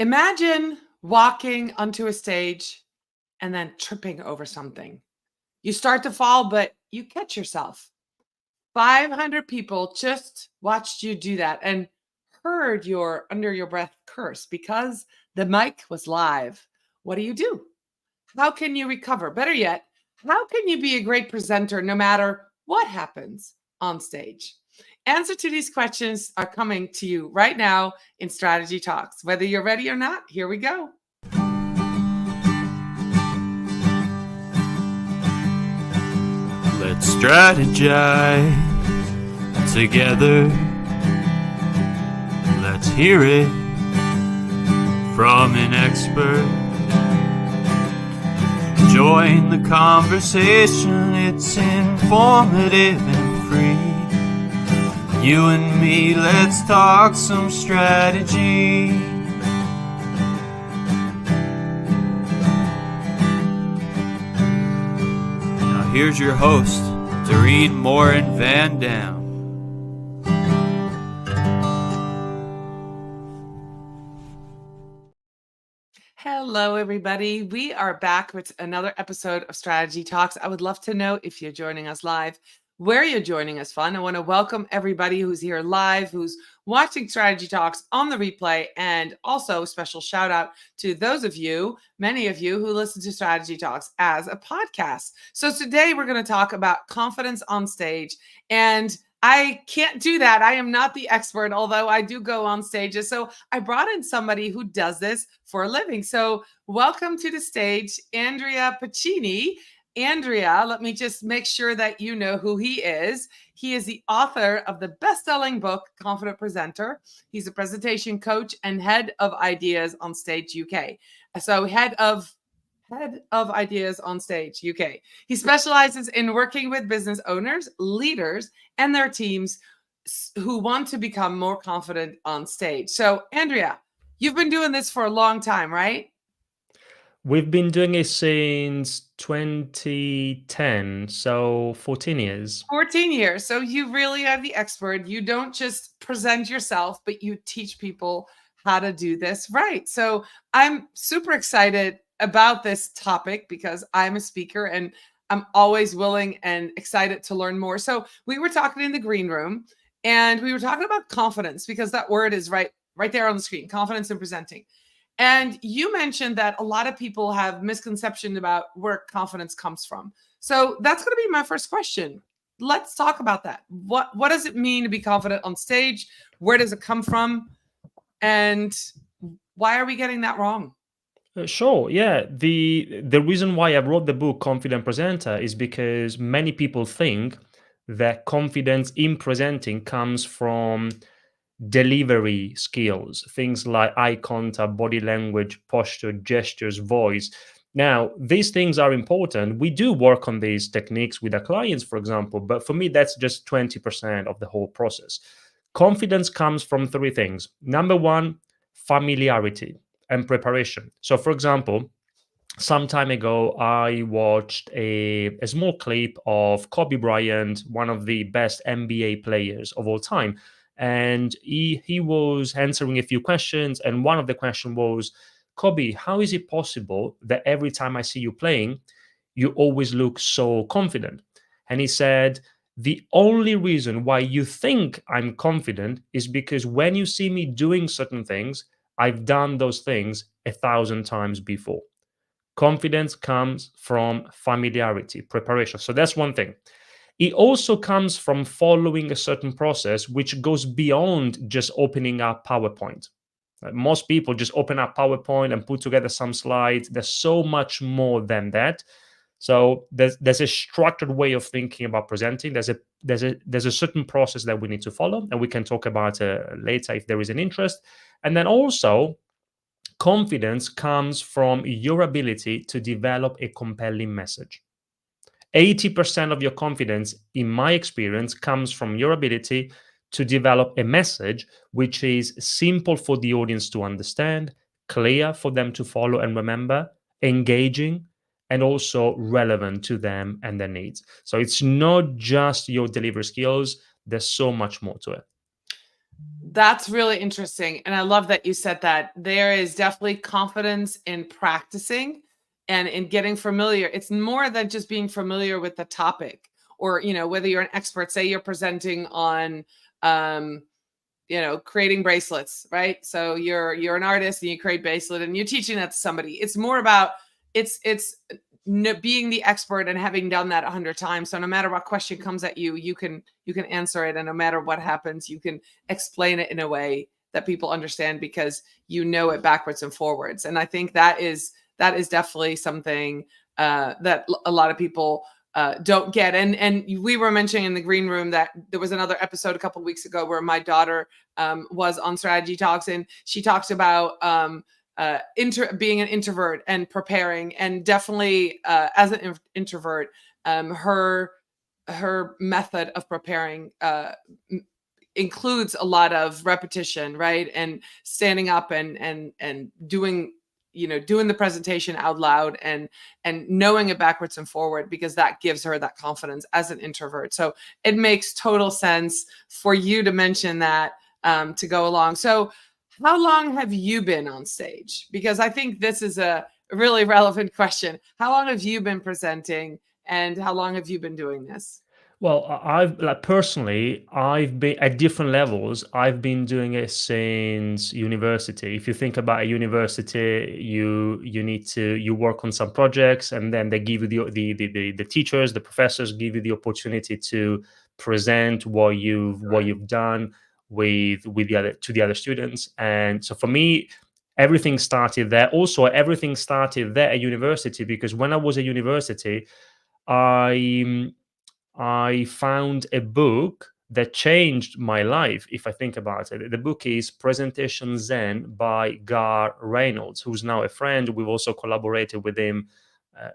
Imagine walking onto a stage and then tripping over something. You start to fall, but you catch yourself. 500 people just watched you do that and heard your under your breath curse because the mic was live. What do? How can you recover? Better yet, how can you be a great presenter no matter what happens on stage? Answer to these questions are coming to you right now in Strategy Talks. Whether you're ready or not, here we go. Let's strategize together. Let's hear it from an expert. Join the conversation, it's informative and free. You and me, let's talk some strategy. Now here's your host, Morin-van. Hello, everybody. We are back with another episode of Strategy Talks. I would love to know if you're joining us live, where you're joining us from. I want to welcome everybody who's here live, who's watching Strategy Talks on the replay, and also a special shout out to those of you, many of you, who listen to Strategy Talks as a podcast. So today we're going to talk about confidence on stage, and I can't do that. I am not the expert, although I do go on stages. So I brought in somebody who does this for a living. So welcome to the stage, Andrea Pacini. Andrea, let me just make sure that you know who he is. He is the author of the best-selling book, Confident Presenter. He's a presentation coach and head of ideas on Stage UK. So head of Ideas on Stage UK. He specializes in working with business owners, leaders, and their teams who want to become more confident on stage. So, Andrea, you've been doing this for a long time, right? We've been doing it since 2010, so 14 years. 14 years. So you really are the expert. You don't just present yourself, but you teach people how to do this right. So I'm super excited about this topic because I'm a speaker and I'm always willing and excited to learn more. So we were talking in the green room and we were talking about confidence because that word is right there on the screen, confidence in presenting. And you mentioned that a lot of people have misconception about where confidence comes from. So that's going to be my first question. Let's talk about that. What does it mean to be confident on stage? Where does it come from? And why are we getting that wrong? Sure, yeah. The reason why I wrote the book Confident Presenter is because many people think that confidence in presenting comes from delivery skills, things like eye contact, body language, posture, gestures, voice. Now, these things are important. We do work on these techniques with our clients, for example, but for me, that's just 20% of the whole process. Confidence comes from three things. Number one, familiarity and preparation. So, for example, some time ago, I watched a small clip of Kobe Bryant, one of the best NBA players of all time. And he was answering a few questions. And one of the questions was, Kobe, how is it possible that every time I see you playing, you always look so confident? And he said, the only reason why you think I'm confident is because when you see me doing certain things, I've done those things 1,000 times before. Confidence comes from familiarity, preparation. So that's one thing. It also comes from following a certain process, which goes beyond just opening up PowerPoint. Most people just open up PowerPoint and put together some slides. There's so much more than that. So there's a structured way of thinking about presenting. There's a certain process that we need to follow, and we can talk about later if there is an interest. And then also, confidence comes from your ability to develop a compelling message. 80% of your confidence, in my experience, comes from your ability to develop a message which is simple for the audience to understand, clear for them to follow and remember, engaging, and also relevant to them and their needs. So it's not just your delivery skills, there's so much more to it. That's really interesting. And I love that you said that. There is definitely confidence in practicing and in getting familiar. It's more than just being familiar with the topic, or, whether you're an expert, say you're presenting on, um, creating bracelets, right? So you're an artist and you create bracelet and you're teaching that to somebody. It's more about it's being the expert and having done that 100 times. So no matter what question comes at you, you can answer it, and no matter what happens, you can explain it in a way that people understand because you know it backwards and forwards. And I think that is definitely something that a lot of people don't get. And we were mentioning in the green room that there was another episode a couple of weeks ago where my daughter was on Strategy Talks, and she talks about being an introvert and preparing, and definitely as an introvert, her method of preparing includes a lot of repetition, right? And standing up and doing the presentation out loud and knowing it backwards and forward, because that gives her that confidence as an introvert. So it makes total sense for you to mention that to go along. So how long have you been on stage? Because I think this is a really relevant question. How long have you been presenting, and how long have you been doing this? Well, I've like personally, I've been at different levels. I've been doing it since university. If you think about a university, you need to you work on some projects, and then they give you the teachers, the professors give you the opportunity to present what you've done with the other students. And so for me, everything started there. Also, everything started there at university, because when I was at university, I I found a book that changed my life, if I think about it. The book is Presentation Zen by Gar Reynolds, who's now a friend. We've also collaborated with him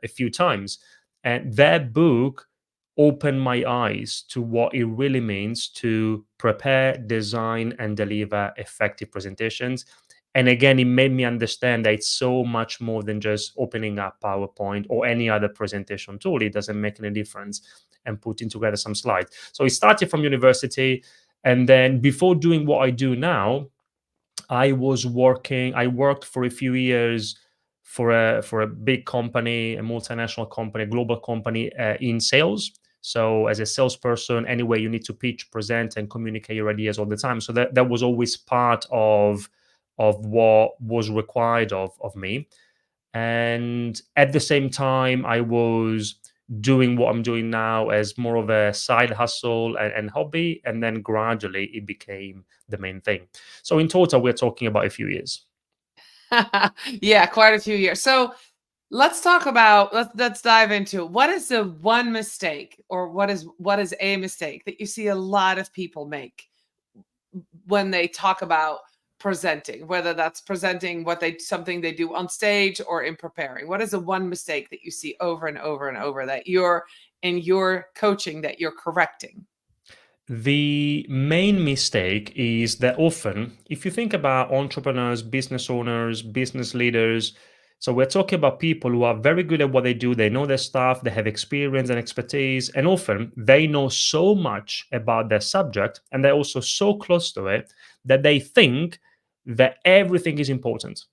a few times. And that book opened my eyes to what it really means to prepare, design, and deliver effective presentations. And again, it made me understand that it's so much more than just opening up PowerPoint or any other presentation tool. It doesn't make any difference, and putting together some slides. So it started from university. And then before doing what I do now, I worked for a few years for a big company, a multinational company, a global company, in sales. So as a salesperson, anyway, you need to pitch, present, and communicate your ideas all the time. So that was always part of what was required of me. And at the same time, I was doing what I'm doing now as more of a side hustle and hobby, and then gradually it became the main thing. So in total, we're talking about a few years. Yeah, quite a few years. So let's talk about let's dive into what is the one mistake, or what is a mistake that you see a lot of people make when they talk about presenting, whether that's presenting something they do on stage or in preparing. What is the one mistake that you see over and over and over that you're in your coaching that you're correcting? The main mistake is that often, if you think about entrepreneurs, business owners, business leaders, so we're talking about people who are very good at what they do, they know their stuff, they have experience and expertise, and often they know so much about their subject, and they're also so close to it that they think that everything is important.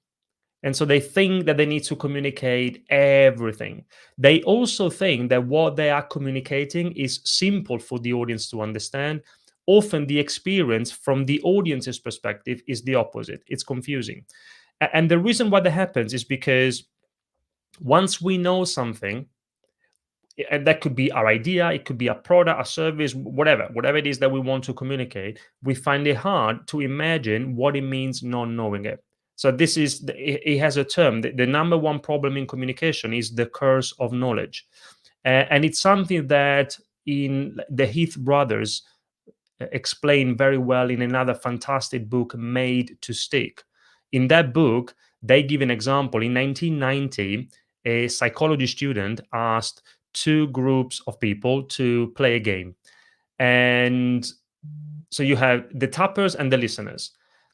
And so they think that they need to communicate everything. They also think that what they are communicating is simple for the audience to understand. Often, the experience from the audience's perspective is the opposite. It's confusing. And the reason why that happens is because once we know something, and that could be our idea, it could be a product, a service, whatever it is that we want to communicate, we find it hard to imagine what it means not knowing it. So this is it has a term. The number one problem in communication is the curse of knowledge. And it's something that in the Heath brothers explain very well in another fantastic book, Made to Stick. In that book, they give an example. In 1990, a psychology student asked two groups of people to play a game. And so you have the tappers and the listeners.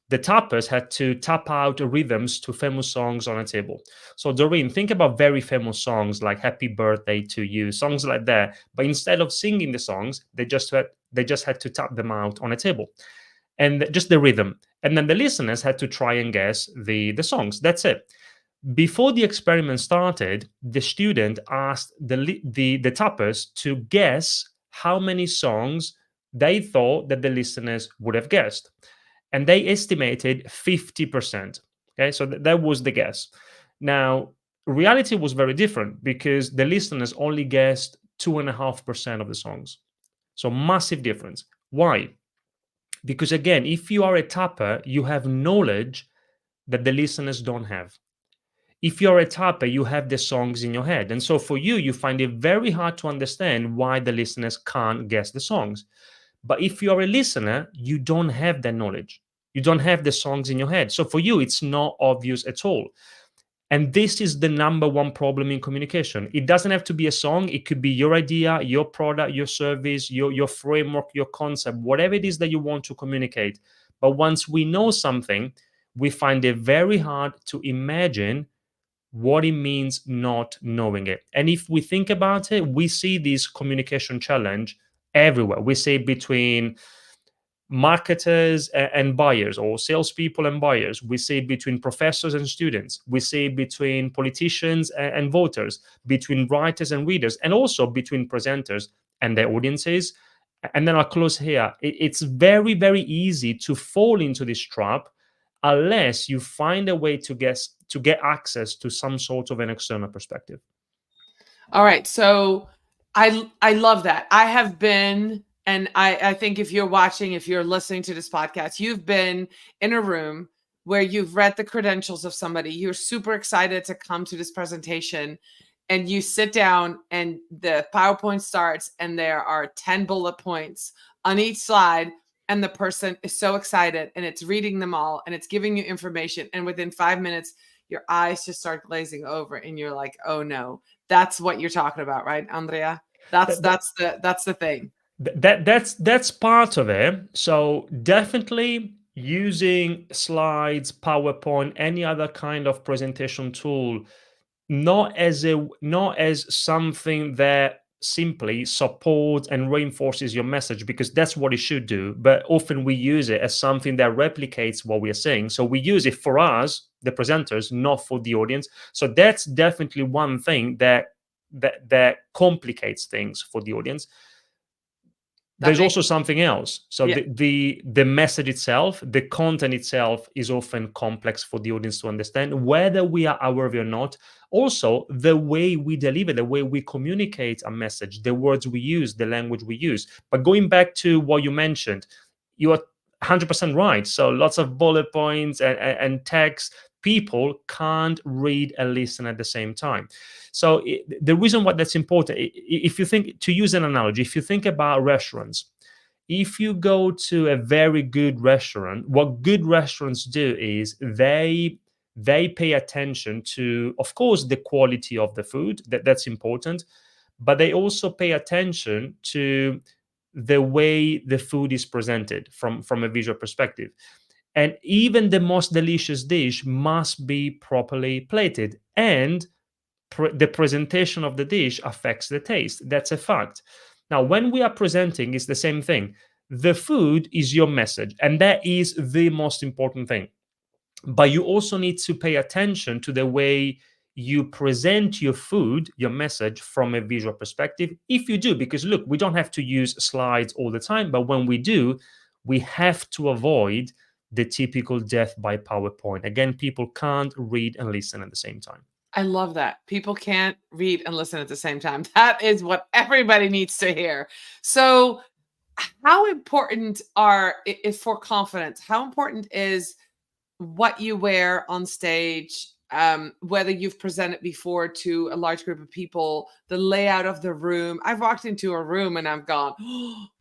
The tappers had to tap out rhythms to famous songs on a table. So Doreen, think about very famous songs like Happy Birthday to You, songs like that. But instead of singing the songs, they just had to tap them out on a table. and just the rhythm. And then the listeners had to try and guess the songs. That's it. Before the experiment started, the student asked the tappers to guess how many songs they thought that the listeners would have guessed, and they estimated 50%. Okay, so that was the guess. Now, reality was very different because the listeners only guessed 2.5% of the songs. So, massive difference. Why? Because again, if you are a tapper, you have knowledge that the listeners don't have. If you're a tapper, you have the songs in your head. And so for you, you find it very hard to understand why the listeners can't guess the songs. But if you're a listener, you don't have that knowledge. You don't have the songs in your head. So for you, it's not obvious at all. And this is the number one problem in communication. It doesn't have to be a song. It could be your idea, your product, your service, your framework, your concept, whatever it is that you want to communicate. But once we know something, we find it very hard to imagine what it means not knowing it. And if we think about it, we see this communication challenge everywhere. We see it between marketers and buyers, or salespeople and buyers. We see it between professors and students. We see it between politicians and voters, between writers and readers, and also between presenters and their audiences. And then I'll close here. It's very, very easy to fall into this trap unless you find a way to get access to some sort of an external perspective. All right. So I love that. I have been, and I think if you're watching, if you're listening to this podcast, you've been in a room where you've read the credentials of somebody. You're super excited to come to this presentation, and you sit down and the PowerPoint starts and there are 10 bullet points on each slide, and the person is so excited and it's reading them all and it's giving you information, and within 5 minutes your eyes just start glazing over and you're like, oh no. That's what you're talking about, right, Andrea? That's the thing. That's part of it. So definitely using slides, PowerPoint, any other kind of presentation tool, not as something that simply supports and reinforces your message, because that's what it should do. But often we use it as something that replicates what we are saying. So we use it for us, the presenters, not for the audience. So that's definitely one thing that complicates things for the audience. There's also something else. So Yeah. the message itself, the content itself is often complex for the audience to understand, whether we are aware of it or not. Also, the way we deliver, the way we communicate a message, the words we use, the language we use. But going back to what you mentioned, you are 100% right. So lots of bullet points and text. People can't read and listen at the same time. So the reason why that's important, if you think, to use an analogy, if you think about restaurants, if you go to a very good restaurant, what good restaurants do is they pay attention to, of course, the quality of the food. That's important, but they also pay attention to the way the food is presented from a visual perspective. And even the most delicious dish must be properly plated, and the presentation of the dish affects the taste. That's a fact. Now, when we are presenting, it's the same thing. The food is your message, and that is the most important thing. But you also need to pay attention to the way you present your food, your message, from a visual perspective. If you do, because look, we don't have to use slides all the time, but when we do, we have to avoid the typical death by PowerPoint. Again, people can't read and listen at the same time. I love that. People can't read and listen at the same time. That is what everybody needs to hear. So, how important is for confidence? How important is what you wear on stage, whether you've presented before to a large group of people, the layout of the room? I've walked into a room and I've gone,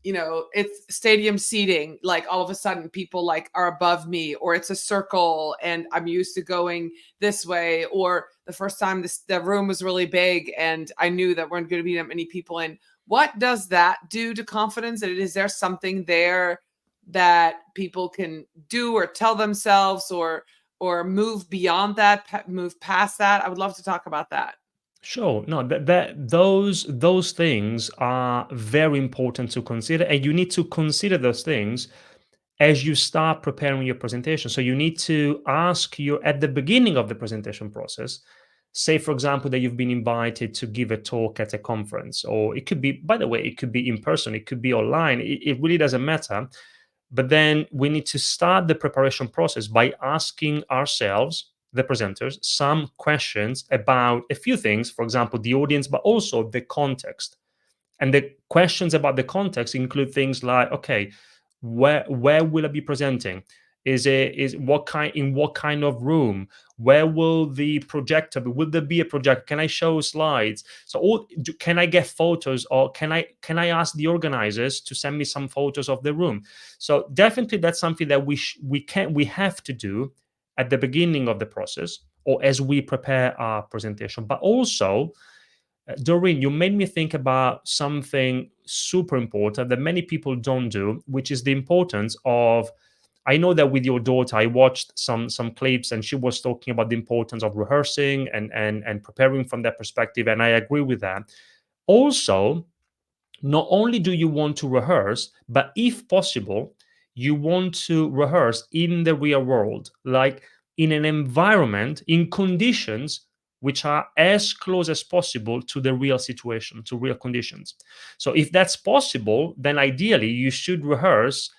it's stadium seating. Like all of a sudden people like are above me, or it's a circle and I'm used to going this way. Or the first time the room was really big and I knew that weren't going to be that many people in. What does that do to confidence? And is there something there that people can do or tell themselves, or move beyond that, move past that? I would love to talk about that. Sure. No, those things are very important to consider, and you need to consider those things as you start preparing your presentation. So you need to ask your at the beginning of the presentation process. Say, for example, that you've been invited to give a talk at a conference, or it could be, by the way, it could be in person, it could be online. It really doesn't matter. But then we need to start the preparation process by asking ourselves, the presenters, some questions about a few things, for example, the audience, but also the context. And the questions about the context include things like, okay, where will I be presenting? Is what kind in what kind of room? Where will the projector be? Will there be a projector? Can I show slides? So can I get photos, or can I ask the organizers to send me some photos of the room? So definitely that's something that we have to do at the beginning of the process, or as we prepare our presentation. But also, Doreen, you made me think about something super important that many people don't do, which is the importance of. I know that with your daughter, I watched some clips, and she was talking about the importance of rehearsing and preparing from that perspective, and I agree with that. Also, not only do you want to rehearse, but if possible, you want to rehearse in the real world, like in an environment, in conditions which are as close as possible to the real situation, to real conditions. So, if that's possible, then ideally you should rehearse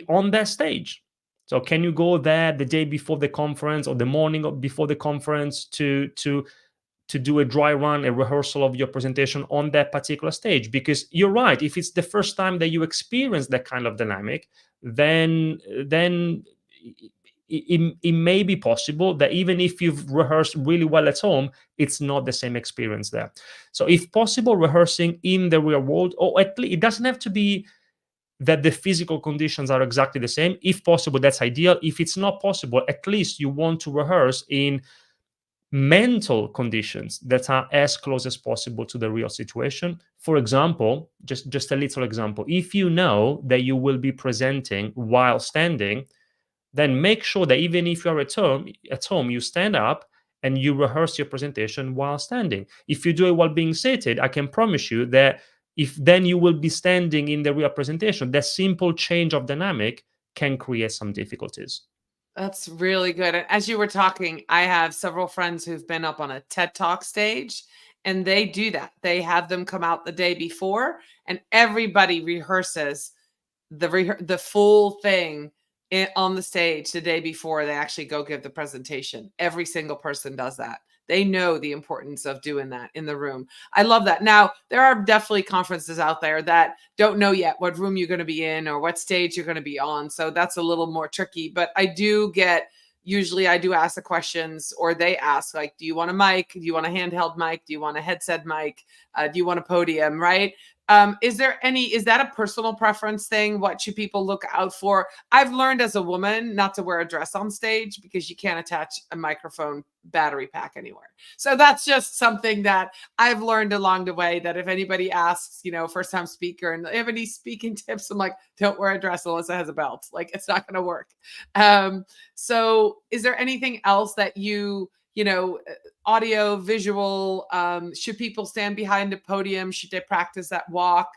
on that stage. So, can you go there the day before the conference or the morning before the conference to do a dry run, a rehearsal of your presentation on that particular stage? Because you're right, if it's the first time that you experience that kind of dynamic, then it may be possible that even if you've rehearsed really well at home, it's not the same experience there. So if possible, rehearsing in the real world, or at least it doesn't have to be that the physical conditions are exactly the same. If possible, that's ideal. If it's not possible, at least you want to rehearse in mental conditions that are as close as possible to the real situation. For example, just a little example, if you know that you will be presenting while standing, then make sure that even if you're at home you stand up and you rehearse your presentation while standing. If you do it while being seated, I can promise you that if then you will be standing in the real presentation, that simple change of dynamic can create some difficulties. That's really good. And as you were talking, I have several friends who've been up on a TED Talk stage, and they do that. They have them come out the day before, and everybody rehearses the full thing on the stage the day before they actually go give the presentation. Every single person does that. They know the importance of doing that in the room. I love that. Now, there are definitely conferences out there that don't know yet what room you're going to be in or what stage you're going to be on. So that's a little more tricky. But usually I do ask the questions, or they ask, like, do you want a mic? Do you want a handheld mic? Do you want a headset mic? Do you want a podium? Right? Is that a personal preference thing? What should people look out for? I've learned as a woman not to wear a dress on stage because you can't attach a microphone battery pack anywhere. So that's just something that I've learned along the way, that if anybody asks, first time speaker, and they have any speaking tips, I'm like, don't wear a dress unless it has a belt. Like, it's not going to work. So is there anything else that audio, visual, should people stand behind a podium? Should they practice that walk?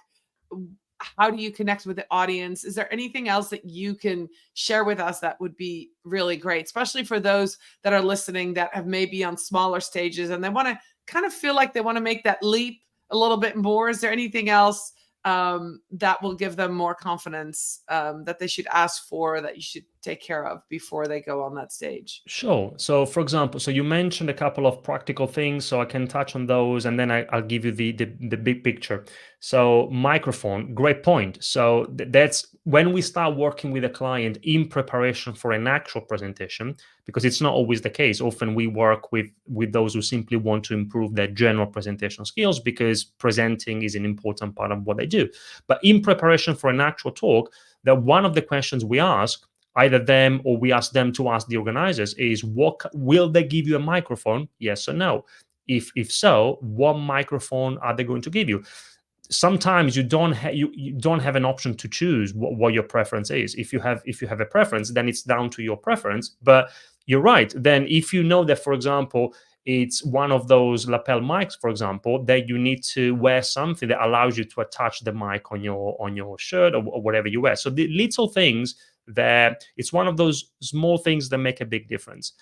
How do you connect with the audience? Is there anything else that you can share with us that would be really great, especially for those that are listening that have maybe on smaller stages and they want to kind of feel like they want to make that leap a little bit more? Is there anything else that will give them more confidence, that they should ask for, that you should take care of before they go on that stage? Sure. So, for example, so you mentioned a couple of practical things, so I can touch on those, and then I'll give you the big picture. So, microphone, great point. So that's when we start working with a client in preparation for an actual presentation, because it's not always the case. Often we work with those who simply want to improve their general presentation skills, because presenting is an important part of what they do. But in preparation for an actual talk, that one of the questions we ask either them, or we ask them to ask the organizers, is what will they give you a microphone, yes or no? If so, what microphone are they going to give you? Sometimes you don't have an option to choose what your preference is. If you have a preference, then it's down to your preference. But you're right, then if you know that, for example, it's one of those lapel mics, for example, that you need to wear something that allows you to attach the mic on your shirt, or whatever you wear. So the little things that it's one of those small things that make a big difference.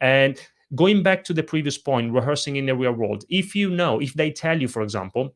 And going back to the previous point, rehearsing in the real world, if they tell you, for example,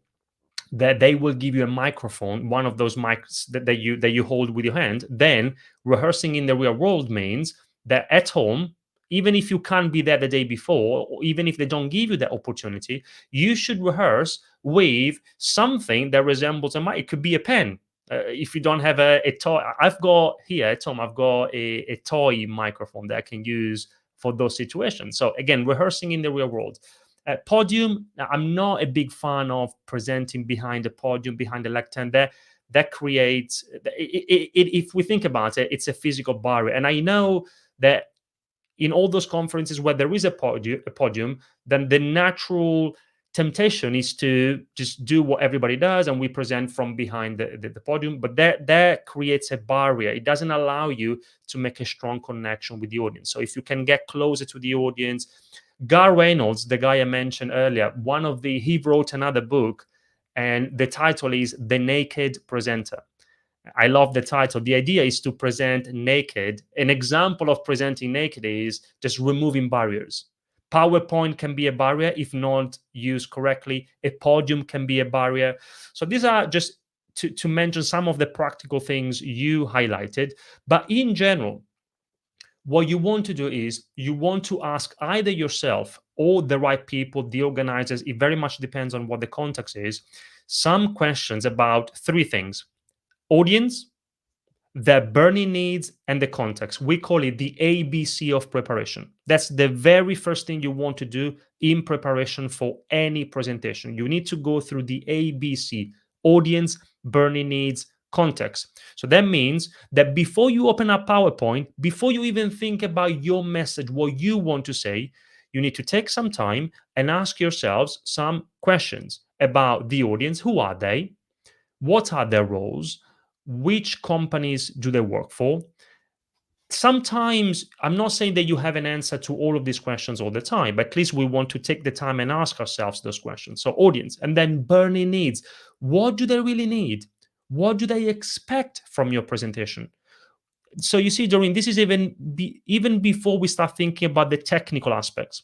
that they will give you a microphone, one of those mics that you hold with your hand, then rehearsing in the real world means that at home, even if you can't be there the day before, or even if they don't give you that opportunity, you should rehearse with something that resembles a mic. It could be a pen. If you don't have a toy, I've got here at home, I've got a toy microphone that I can use for those situations. So again, rehearsing in the real world. Podium, I'm not a big fan of presenting behind the podium, behind the lectern. That creates, if we think about it, it's a physical barrier. And I know that in all those conferences where there is a podium, then the natural temptation is to just do what everybody does and we present from behind the podium. But that creates a barrier. It doesn't allow you to make a strong connection with the audience. So if you can get closer to the audience, Gar Reynolds, the guy I mentioned earlier, he wrote another book, and the title is The Naked Presenter. I love the title. The idea is to present naked. An example of presenting naked is just removing barriers. PowerPoint can be a barrier if not used correctly. A podium can be a barrier. So these are just to mention some of the practical things you highlighted. But in general, what you want to do is you want to ask either yourself or the right people, the organizers, it very much depends on what the context is, some questions about three things: audience, their burning needs, and the context. We call it the ABC of preparation. That's the very first thing you want to do in preparation for any presentation. You need to go through the ABC: audience, burning needs, context. So that means that before you open up PowerPoint, before you even think about your message, what you want to say, you need to take some time and ask yourselves some questions about the audience. Who are they? What are their roles? Which companies do they work for? Sometimes, I'm not saying that you have an answer to all of these questions all the time, but at least we want to take the time and ask ourselves those questions. So, audience, and then burning needs. What do they really need? What do they expect from your presentation? So, you see, Doreen, this is even before we start thinking about the technical aspects.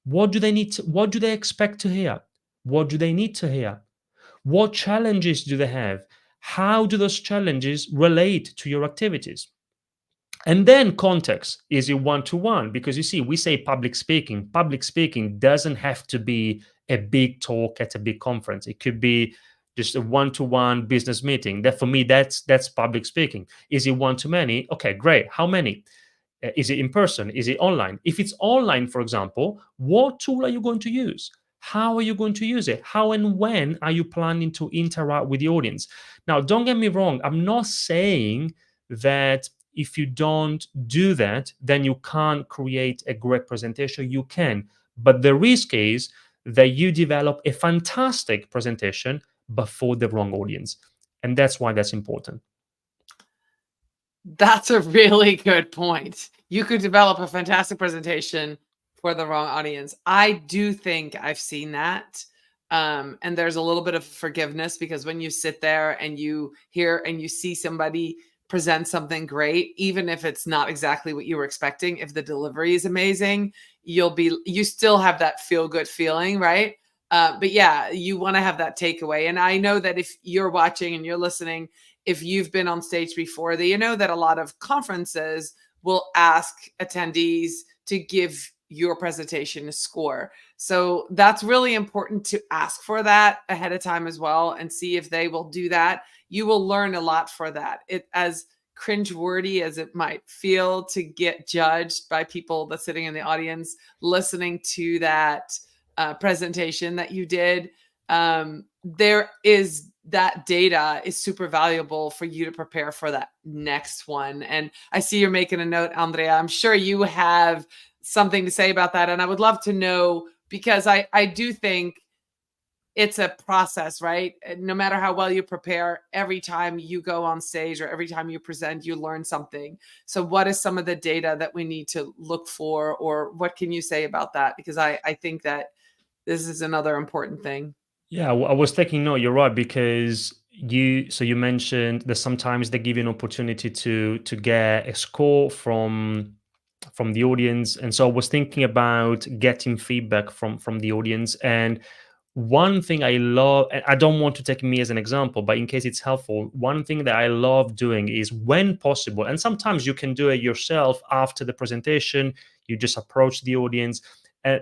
What do they need? What do they expect to hear? What do they need to hear? What challenges do they have? How do those challenges relate to your activities? And then context. Is it one-to-one? Because you see, we say public speaking. Public speaking doesn't have to be a big talk at a big conference. It could be just a one-to-one business meeting. That, for me, that's public speaking. Is it one-to-many? Okay, great. How many? Is it in person? Is it online? If it's online, for example, what tool are you going to use? How are you going to use it? How and when are you planning to interact with the audience? Now, don't get me wrong. I'm not saying that if you don't do that, then you can't create a great presentation. You can. But the risk is that you develop a fantastic presentation, but for the wrong audience. And that's why that's important. That's a really good point. You could develop a fantastic presentation for the wrong audience. I do think I've seen that. And there's a little bit of forgiveness, because when you sit there and you hear and you see somebody present something great, even if it's not exactly what you were expecting, if the delivery is amazing, you still have that feel good feeling, right? But yeah, you want to have that takeaway. And I know that if you're watching and you're listening, if you've been on stage before, that you know that a lot of conferences will ask attendees to give your presentation a score. So that's really important to ask for that ahead of time as well, and see if they will do that. You will learn a lot for that. It, as cringeworthy as it might feel to get judged by people that's sitting in the audience listening to that presentation that you did, there is that data is super valuable for you to prepare for that next one. And I see you're making a note, Andrea. I'm sure you have something to say about that. And I would love to know, because I do think it's a process, right? No matter how well you prepare, every time you go on stage or every time you present, you learn something. So what is some of the data that we need to look for, or what can you say about that? Because I think that this is another important thing. Yeah, I was taking note. You're right, because you mentioned that sometimes they give you an opportunity to get a score from the audience, and so I was thinking about getting feedback from the audience. And one thing I love, and I don't want to take me as an example, but in case it's helpful, one thing that I love doing is, when possible, and sometimes you can do it yourself after the presentation, you just approach the audience.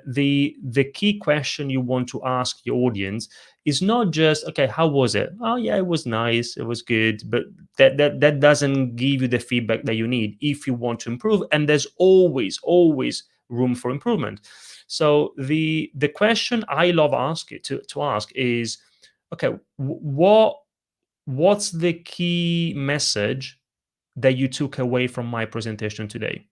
The key question you want to ask your audience is not just, okay, how was it? Oh yeah, it was nice, it was good, but that doesn't give you the feedback that you need if you want to improve. And there's always room for improvement. So the question I love to ask is, okay, what's the key message that you took away from my presentation today?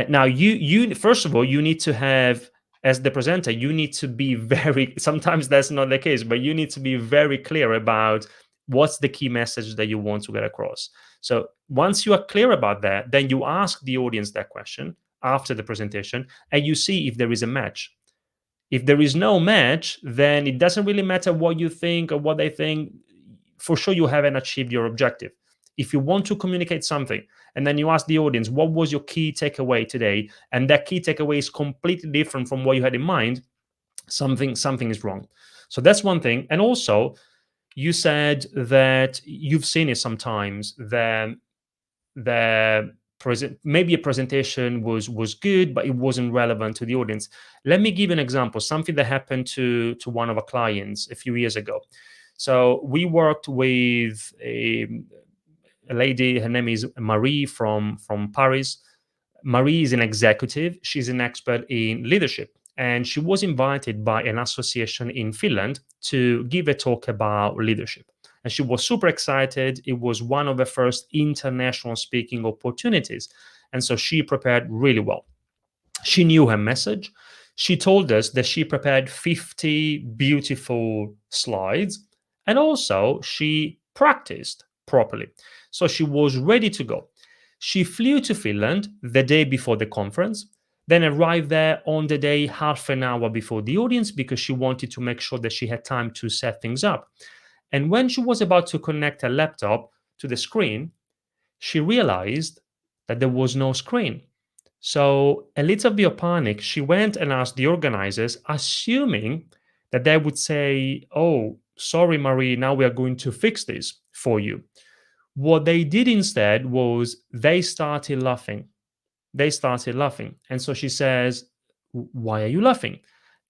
Now, you first of all, you need to have, as the presenter, you need to be very. Sometimes that's not the case, but you need to be very clear about what's the key message that you want to get across. So once you are clear about that, then you ask the audience that question after the presentation, and you see if there is a match. If there is no match, then it doesn't really matter what you think or what they think. For sure, you haven't achieved your objective. If you want to communicate something and then you ask the audience, what was your key takeaway today? And that key takeaway is completely different from what you had in mind, something is wrong. So that's one thing. And also, you said that you've seen it sometimes, that maybe a presentation was good, but it wasn't relevant to the audience. Let me give an example, something that happened to one of our clients a few years ago. So we worked with a lady. Her name is Marie from Paris. Marie is an executive. She's an expert in leadership, and she was invited by an association in Finland to give a talk about leadership. And she was super excited. It was one of the first international speaking opportunities. And so she prepared really well. She knew her message. She told us that she prepared 50 beautiful slides, and also she practiced properly. So she was ready to go. She flew to Finland the day before the conference, then arrived there on the day half an hour before the audience, because she wanted to make sure that she had time to set things up. And when she was about to connect her laptop to the screen, she realized that there was no screen. So, a little bit of panic, she went and asked the organizers, assuming that they would say, "Oh, sorry, Marie, now we are going to fix this for you." What they did instead was they started laughing. And so she says, "Why are you laughing?"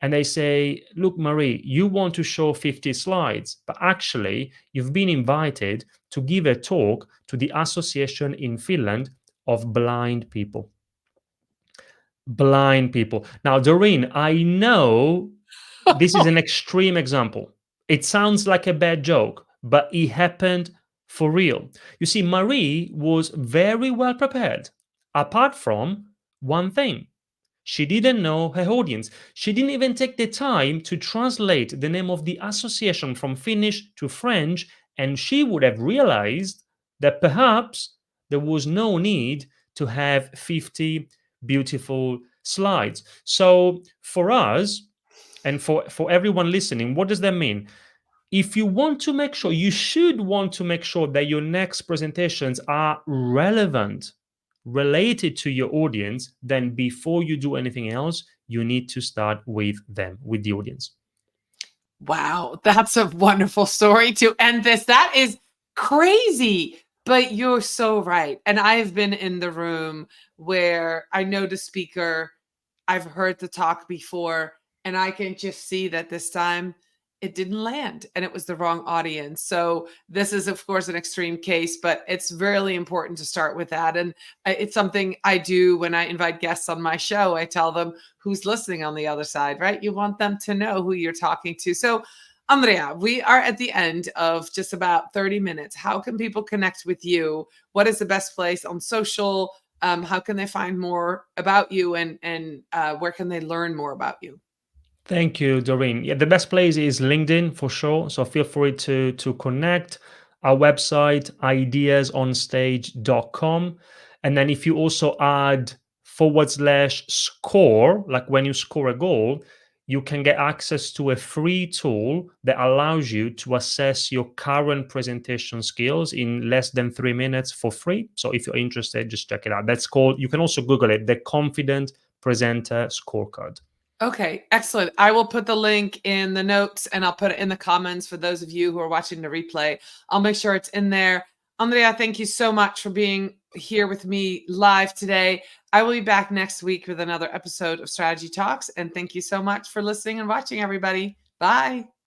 And they say, "Look, Marie, you want to show 50 slides, but actually, you've been invited to give a talk to the association in Finland of blind people." Blind people. Now, Doreen, I know this is an extreme example. It sounds like a bad joke, but it happened for real. You see, Marie was very well prepared, apart from one thing. She didn't know her audience. She didn't even take the time to translate the name of the association from Finnish to French, and she would have realized that perhaps there was no need to have 50 beautiful slides. So, for us, and for everyone listening, what does that mean? If you want to make sure, you should want to make sure that your next presentations are relevant, related to your audience, then before you do anything else, you need to start with them, with the audience. Wow, that's a wonderful story to end this. That is crazy, but you're so right. And I've been in the room where I know the speaker, I've heard the talk before, and I can just see that this time it didn't land and it was the wrong audience. So, this is, of course, an extreme case, but it's really important to start with that. And it's something I do when I invite guests on my show. I tell them who's listening on the other side, right? You want them to know who you're talking to. So, Andrea, we are at the end of just about 30 minutes. How can people connect with you? What is the best place on social? How can they find more about you, and where can they learn more about you? Thank you, Doreen. Yeah, the best place is LinkedIn for sure. So feel free to connect. Our website, ideasonstage.com. And then if you also add /score, like when you score a goal, you can get access to a free tool that allows you to assess your current presentation skills in less than 3 minutes for free. So if you're interested, just check it out. That's called, you can also Google it, the Confident Presenter Scorecard. Okay, excellent. I will put the link in the notes and I'll put it in the comments for those of you who are watching the replay. I'll make sure it's in there. Andrea, thank you so much for being here with me live today. I will be back next week with another episode of Strategy Talks. And thank you so much for listening and watching, everybody. Bye.